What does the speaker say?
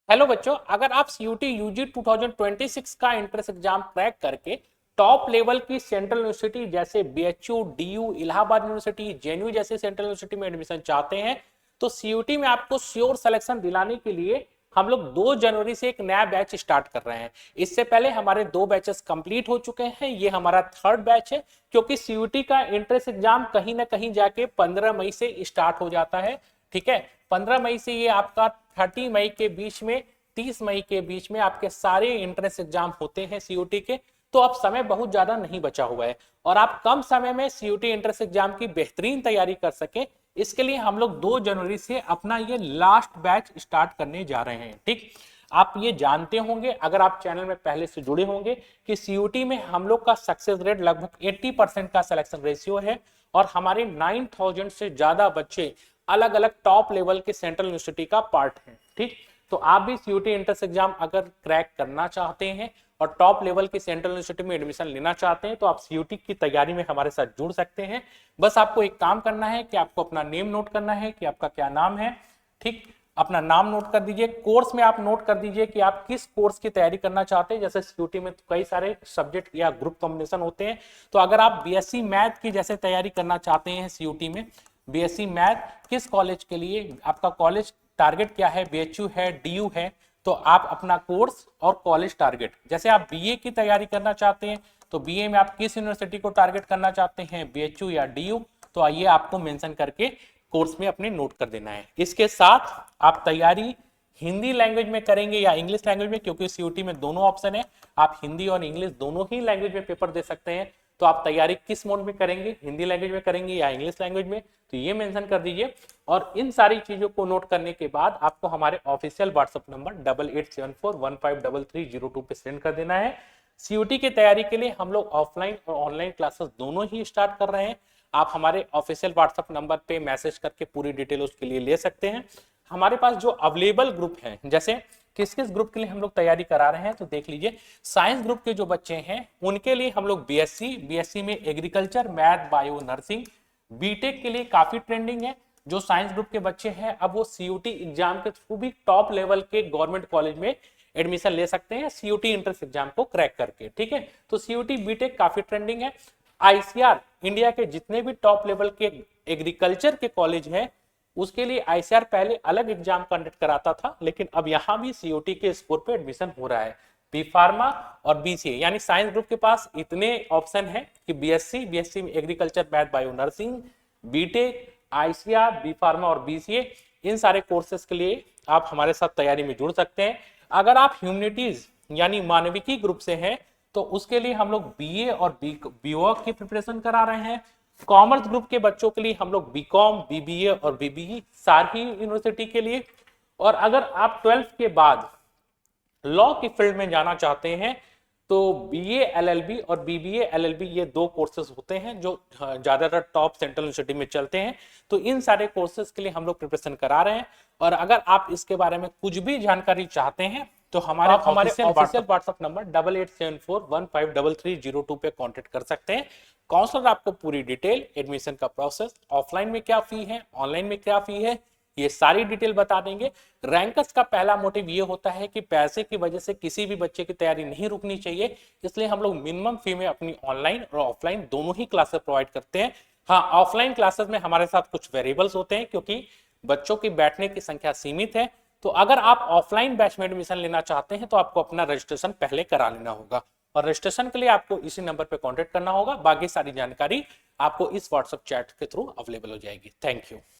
Hello बच्चों, अगर आप सीयूटी यूजी 2026 का एंट्रेंस एग्जाम क्रैक करके टॉप लेवल की सेंट्रल यूनिवर्सिटी जैसे BHU, DU, Allahabad university, JNU जैसी सेंट्रल यूनिवर्सिटी में एडमिशन चाहते हैं तो सीयूटी में आपको श्योर सिलेक्शन दिलाने के लिए हम लोग 2 जनवरी से एक नया बैच स्टार्ट कर रहे हैं। इससे पहले हमारे 2 बैचेस कंप्लीट हो चुके हैं, ये हमारा 3rd बैच है क्योंकि सीयूटी का एंट्रेंस एग्जाम कहीं ना कहीं जाके 15 मई से स्टार्ट हो जाता है। ठीक है, 15 मई से ये आपका 30 मई के बीच में, 30 मई के बीच में आपके सारे एंट्रेंस एग्जाम होते हैं सीयूटी के। तो अब समय बहुत ज्यादा नहीं बचा हुआ है और आप कम समय में सीयूटी एंट्रेंस एग्जाम की बेहतरीन तैयारी कर सके, इसके लिए हम लोग 2 जनवरी से अपना ये लास्ट बैच स्टार्ट करने जा रहे हैं। ठीक, आप ये जानते होंगे अगर आप चैनल में पहले से जुड़े होंगे कि सीयूटी में हम लोग का सक्सेस रेट लगभग 80% का सिलेक्शन रेशियो है और हमारे 9000 से ज्यादा बच्चे अलग अलग टॉप लेवल के सेंट्रल यूनिवर्सिटी का पार्ट है। ठीक, तो आप भी सीयूटी एंट्रेंस एग्जाम अगर क्रैक करना चाहते हैं और टॉप लेवल की सेंट्रल यूनिवर्सिटी में एडमिशन लेना चाहते हैं तो आप सीयूटी की तैयारी में हमारे साथ जुड़ सकते हैं। बस आपको एक काम करना है कि आपको अपना नेम नोट करना है कि आपका क्या नाम है। ठीक, अपना नाम नोट कर दीजिए, कोर्स में आप नोट कर दीजिए कि आप किस कोर्स की तैयारी करना चाहते हैं। जैसे सीयूटी में तो कई सारे सब्जेक्ट या ग्रुप कॉम्बिनेशन होते हैं, तो अगर आप बीएससी मैथ की जैसे तैयारी करना चाहते हैं सीयूटी में, बीएससी मैथ किस कॉलेज के लिए, आपका कॉलेज टारगेट क्या है, बीएचयू है, डीयू है, तो आप अपना कोर्स और कॉलेज टारगेट, जैसे आप बीए की तैयारी करना चाहते हैं तो बीए में आप किस यूनिवर्सिटी को टारगेट करना चाहते हैं, बीएचयू या डीयू, तो आइए आपको मेंशन करके कोर्स में अपने नोट कर देना है। इसके साथ आप तैयारी हिंदी लैंग्वेज में करेंगे या इंग्लिश लैंग्वेज में, क्योंकि सीयूटी में दोनों ऑप्शन है, आप हिंदी और इंग्लिश दोनों ही लैंग्वेज में पेपर दे सकते हैं। तो आप तैयारी किस मोड में करेंगे, हिंदी लैंग्वेज में करेंगे या इंग्लिश लैंग्वेज में, तो ये मेंशन कर दीजिए। और इन सारी चीजों को नोट करने के बाद आपको हमारे ऑफिशियल व्हाट्सएप नंबर 8874153302 पे सेंड कर देना है। सीयूटी की तैयारी के लिए हम लोग ऑफलाइन और ऑनलाइन क्लासेस दोनों ही स्टार्ट कर रहे हैं। आप हमारे ऑफिशियल व्हाट्सएप नंबर पे मैसेज करके पूरी डिटेल उसके लिए ले सकते हैं। हमारे पास जो अवेलेबल ग्रुप हैं, जैसे किस किस ग्रुप के लिए हम लोग तैयारी करा रहे हैं तो देख लीजिए। साइंस ग्रुप के जो बच्चे हैं उनके लिए हम लोग बीएससी में agriculture, math, bio, nursing, BTech के लिए काफी ट्रेंडिंग है। जो साइंस ग्रुप के बच्चे हैं अब वो सीयूटी एग्जाम के थ्रू भी टॉप लेवल के गवर्नमेंट कॉलेज में एडमिशन ले सकते हैं सीयूटी एंट्रेंस एग्जाम को क्रैक करके। ठीक है, तो सीयूटी बीटेक काफी ट्रेंडिंग है। आईसीआर इंडिया के जितने भी टॉप लेवल के एग्रीकल्चर के कॉलेज हैं उसके लिए आईसीआर पहले अलग एग्जाम कंडक्ट कराता था, लेकिन अब यहां भी सीयूटी के स्कोर पे एडमिशन हो रहा है। बी फार्मा और बीसीए, यानी साइंस ग्रुप के पास इतने ऑप्शन है कि बीएससी में agriculture, math, bio, nursing, BTech, ICR, B pharma और बीसीए, इन सारे कोर्सेज के लिए आप हमारे साथ तैयारी में जुड़ सकते हैं। अगर आप ह्यूमैनिटीज यानी मानविकी ग्रुप से हैं तो उसके लिए हम लोग बीए और बीवॉक की प्रिपरेशन करा रहे हैं। कॉमर्स ग्रुप के बच्चों के लिए हम लोग बीकॉम, बीबीए और बीबीई सारी यूनिवर्सिटी के लिए। और अगर आप 12th के बाद लॉ की फील्ड में जाना चाहते हैं तो बीए एलएलबी और बीबीए एलएलबी ये 2 कोर्सेज होते हैं जो ज्यादातर टॉप सेंट्रल यूनिवर्सिटी में चलते हैं। तो इन सारे कोर्सेज के लिए हम लोग प्रिपरेशन करा रहे हैं। और अगर आप इसके बारे में कुछ भी जानकारी चाहते हैं तो हमारे ऑफिशियल व्हाट्सएप नंबर 8874153302 पे कांटेक्ट कर सकते हैं। काउंसलर आपको पूरी डिटेल, एडमिशन का प्रोसेस, ऑफलाइन में क्या फी है, ऑनलाइन में क्या फी है, ये सारी डिटेल बता देंगे। रैंकर्स का पहला मोटिव ये होता है कि पैसे की वजह से किसी भी बच्चे की तैयारी नहीं रुकनी चाहिए, इसलिए हम लोग मिनिमम फी में अपनी ऑनलाइन और ऑफलाइन दोनों ही क्लासेस प्रोवाइड करते हैं। हाँ, ऑफलाइन क्लासेस में हमारे साथ कुछ वेरिएबल्स होते हैं क्योंकि बच्चों की बैठने की संख्या सीमित है। तो अगर आप ऑफलाइन बैच में एडमिशन लेना चाहते हैं तो आपको अपना रजिस्ट्रेशन पहले करा लेना होगा और रजिस्ट्रेशन के लिए आपको इसी नंबर पर कॉन्टेक्ट करना होगा। बाकी सारी जानकारी आपको इस व्हाट्सएप चैट के थ्रू अवेलेबल हो जाएगी। Thank you.